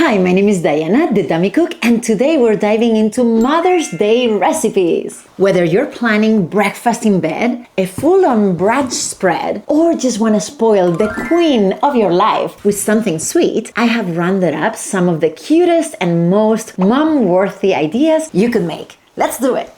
Hi, my name is Diana, the Dummy Cook, and today we're diving into Mother's Day recipes. Whether you're planning breakfast in bed, a full-on brunch spread, or just want to spoil the queen of your life with something sweet, I have rounded up some of the cutest and most mom-worthy ideas you could make. Let's do it!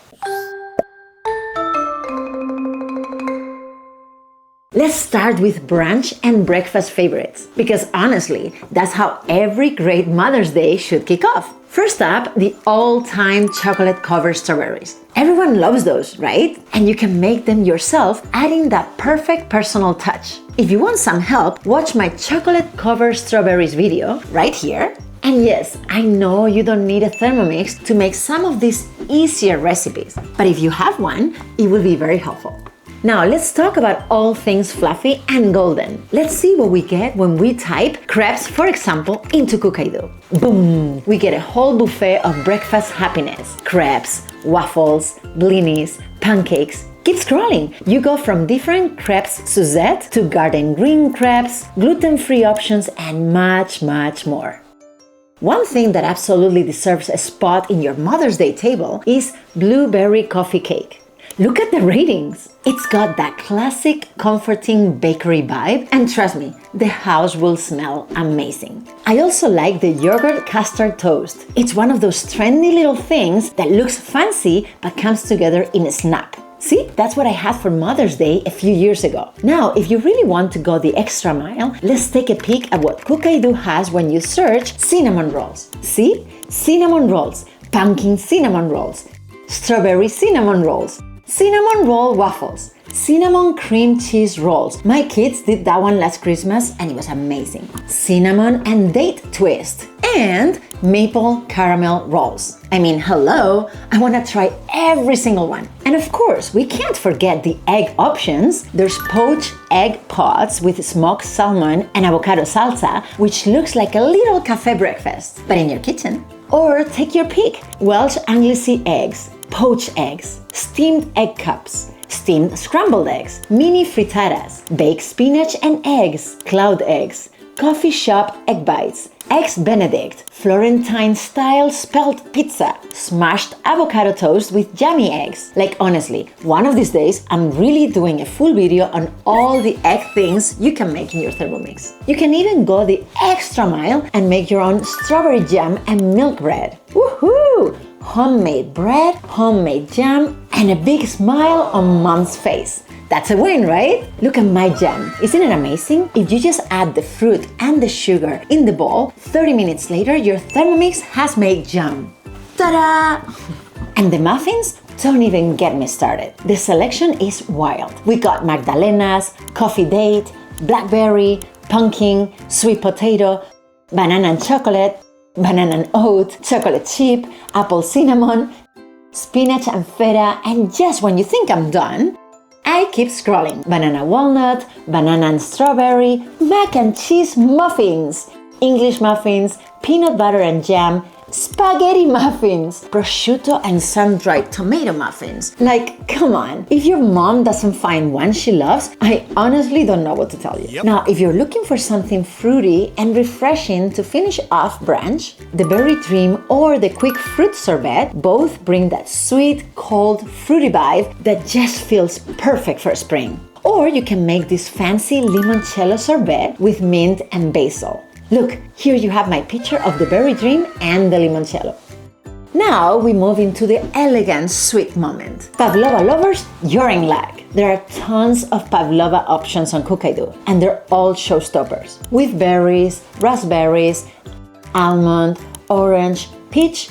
Let's start with brunch and breakfast favorites, because honestly, that's how every great Mother's Day should kick off. First up, the all-time chocolate-covered strawberries. Everyone loves those, right? And you can make them yourself, adding that perfect personal touch. If you want some help, watch my chocolate-covered strawberries video right here. And yes, I know you don't need a Thermomix to make some of these easier recipes, but if you have one, it will be very helpful. Now let's talk about all things fluffy and golden. Let's see what we get when we type crepes, for example, into Cookidoo. Boom! We get a whole buffet of breakfast happiness. Crepes, waffles, blinis, pancakes. Keep scrolling. You go from different crepes Suzette to garden green crepes, gluten-free options, and much, much more. One thing that absolutely deserves a spot in your Mother's Day table is blueberry coffee cake. Look at the ratings! It's got that classic, comforting bakery vibe, and trust me, the house will smell amazing. I also like the yogurt custard toast. It's one of those trendy little things that looks fancy but comes together in a snap. See, that's what I had for Mother's Day a few years ago. Now, if you really want to go the extra mile, let's take a peek at what Cookidoo has when you search cinnamon rolls. See? Cinnamon rolls, pumpkin cinnamon rolls, strawberry cinnamon rolls, cinnamon roll waffles, cinnamon cream cheese rolls. My kids did that one last Christmas and it was amazing. Cinnamon and date twist and maple caramel rolls. I mean, hello, I want to try every single one. And of course, we can't forget the egg options. There's poached egg pots with smoked salmon and avocado salsa, which looks like a little cafe breakfast, but in your kitchen. Or take your pick, Welsh Anglesey eggs, poached eggs, steamed egg cups, steamed scrambled eggs, mini frittatas, baked spinach and eggs, cloud eggs, coffee shop egg bites, eggs benedict, Florentine-style spelt pizza, smashed avocado toast with jammy eggs. Like honestly, one of these days I'm really doing a full video on all the egg things you can make in your Thermomix. You can even go the extra mile and make your own strawberry jam and milk bread. Woohoo! Homemade bread, homemade jam, and a big smile on mom's face. That's a win, right? Look at my jam. Isn't it amazing? If you just add the fruit and the sugar in the bowl, 30 minutes later, your Thermomix has made jam. Ta-da! And the muffins? Don't even get me started. The selection is wild. We got magdalenas, coffee date, blackberry, pumpkin, sweet potato, banana and chocolate, banana and oat, chocolate chip, apple cinnamon, spinach and feta, and just when you think I'm done, I keep scrolling. Banana walnut, banana and strawberry, mac and cheese muffins, English muffins, peanut butter and jam, spaghetti muffins, prosciutto and sun-dried tomato muffins. Like, come on, if your mom doesn't find one she loves, I honestly don't know what to tell you. Yep. Now, if you're looking for something fruity and refreshing to finish off brunch, the Berry Dream or the Quick Fruit Sorbet both bring that sweet, cold, fruity vibe that just feels perfect for spring. Or you can make this fancy limoncello sorbet with mint and basil. Look, here you have my picture of the Berry Dream and the limoncello. Now we move into the elegant sweet moment. Pavlova lovers, you're in luck. There are tons of pavlova options on Cookidoo, and they're all showstoppers. With berries, raspberries, almond, orange, peach,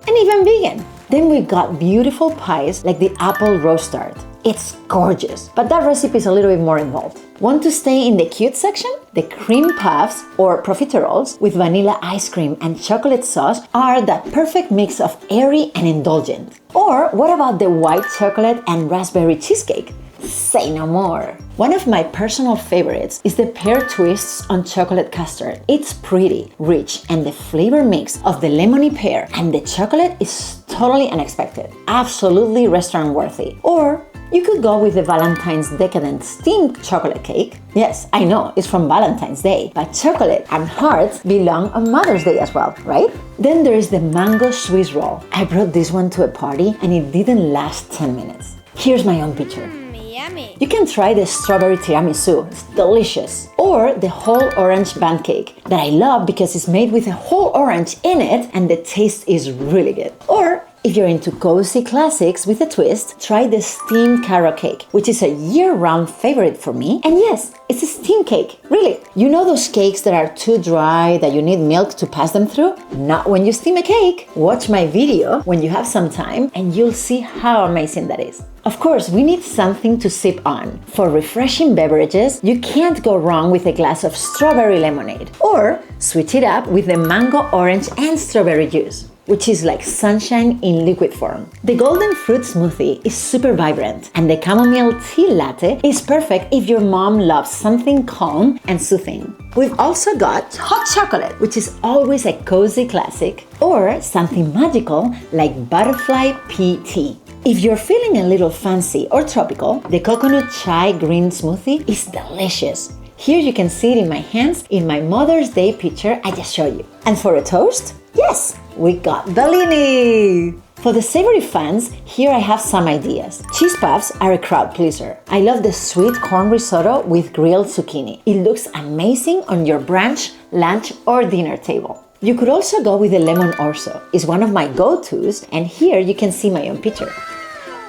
and even vegan. Then we got beautiful pies like the apple rose tart. It's gorgeous, but that recipe is a little bit more involved. Want to stay in the cute section? The cream puffs or profiteroles with vanilla ice cream and chocolate sauce are that perfect mix of airy and indulgent. Or what about the white chocolate and raspberry cheesecake? Say no more! One of my personal favorites is the pear twists on chocolate custard. It's pretty, rich, and the flavor mix of the lemony pear and the chocolate is totally unexpected. Absolutely restaurant worthy. Or You could go with the Valentine's Decadent Steamed Chocolate Cake. Yes, I know, it's from Valentine's Day, but chocolate and hearts belong on Mother's Day as well, right? Then there is the Mango Swiss Roll. I brought this one to a party and it didn't last 10 minutes. Here's my own picture. Yummy. You can try the strawberry tiramisu, it's delicious. Or the whole orange band cake that I love because it's made with a whole orange in it and the taste is really good. Or if you're into cozy classics with a twist, try the steamed carrot cake, which is a year-round favorite for me. And yes, it's a steam cake, really. You know those cakes that are too dry that you need milk to pass them through? Not when you steam a cake. Watch my video when you have some time and you'll see how amazing that is. Of course, we need something to sip on. For refreshing beverages, you can't go wrong with a glass of strawberry lemonade. Or switch it up with the mango, orange, and strawberry juice, which is like sunshine in liquid form. The golden fruit smoothie is super vibrant, and the chamomile tea latte is perfect if your mom loves something calm and soothing. We've also got hot chocolate, which is always a cozy classic, or something magical like butterfly pea tea. If you're feeling a little fancy or tropical, the coconut chai green smoothie is delicious. Here you can see it in my hands in my Mother's Day picture I just showed you. And for a toast? Yes, we got Bellini! For the savory fans, here I have some ideas. Cheese puffs are a crowd pleaser. I love the sweet corn risotto with grilled zucchini. It looks amazing on your brunch, lunch, or dinner table. You could also go with the lemon orzo. It's one of my go-tos, and here you can see my own picture.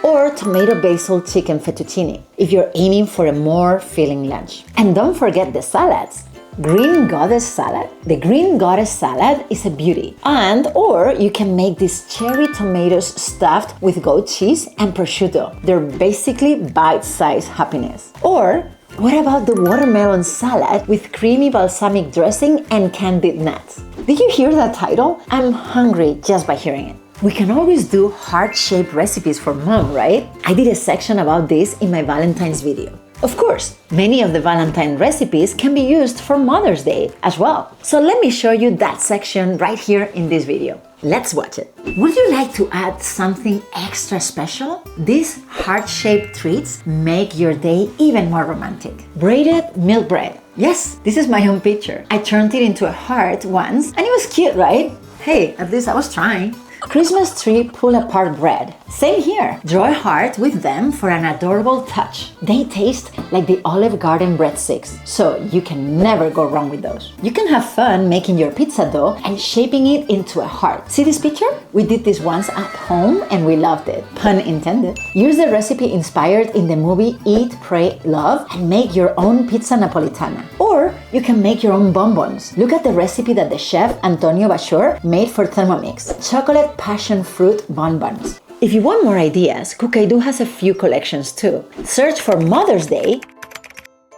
Or tomato basil chicken fettuccine, if you're aiming for a more filling lunch. And don't forget the salads. Green Goddess salad. The Green Goddess salad is a beauty. Or you can make these cherry tomatoes stuffed with goat cheese and prosciutto. They're basically bite-sized happiness. Or what about the watermelon salad with creamy balsamic dressing and candied nuts? Did you hear that title? I'm hungry just by hearing it. We can always do heart-shaped recipes for mom, right? I did a section about this in my Valentine's video. Of course, many of the Valentine recipes can be used for Mother's Day as well. So let me show you that section right here in this video. Let's watch it. Would you like to add something extra special? These heart-shaped treats make your day even more romantic. Braided milk bread. Yes, this is my own picture. I turned it into a heart once and it was cute, right? Hey, at least I was trying. Christmas tree pull-apart bread. Same here. Draw a heart with them for an adorable touch. They taste like the Olive Garden breadsticks, so you can never go wrong with those. You can have fun making your pizza dough and shaping it into a heart. See this picture? We did this once at home and we loved it. Pun intended. Use the recipe inspired in the movie Eat, Pray, Love and make your own pizza napolitana. Or you can make your own bonbons. Look at the recipe that the chef Antonio Bashur made for Thermomix. Chocolate passion fruit bonbons. If you want more ideas, Cookidoo has a few collections too. Search for Mother's Day,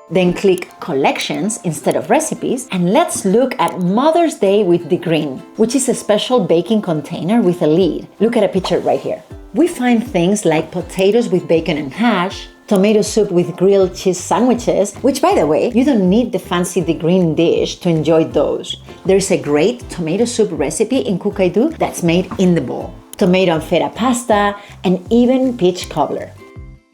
then click Collections instead of Recipes, and let's look at Mother's Day with the Green, which is a special baking container with a lid. Look at a picture right here. We find things like potatoes with bacon and hash, tomato soup with grilled cheese sandwiches, which by the way, you don't need the fancy the green dish to enjoy those. There's a great tomato soup recipe in Cookidoo that's made in the bowl. Tomato and feta pasta, and even peach cobbler.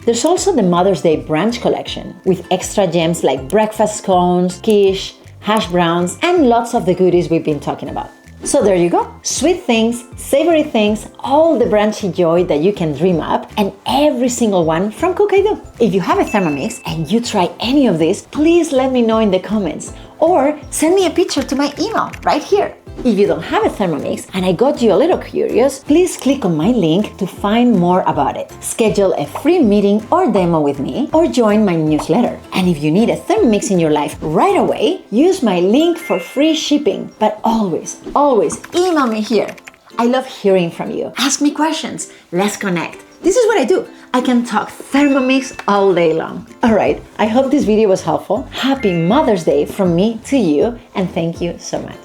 There's also the Mother's Day brunch collection with extra gems like breakfast scones, quiche, hash browns, and lots of the goodies we've been talking about. So there you go. Sweet things, savory things, all the brunchy joy that you can dream up, and every single one from Cookidoo. If you have a Thermomix and you try any of these, please let me know in the comments or send me a picture to my email right here. If you don't have a Thermomix and I got you a little curious, please click on my link to find more about it. Schedule a free meeting or demo with me or join my newsletter. And if you need a Thermomix in your life right away, use my link for free shipping. But always, always email me here. I love hearing from you. Ask me questions. Let's connect. This is what I do. I can talk Thermomix all day long. Alright, I hope this video was helpful. Happy Mother's Day from me to you, and thank you so much.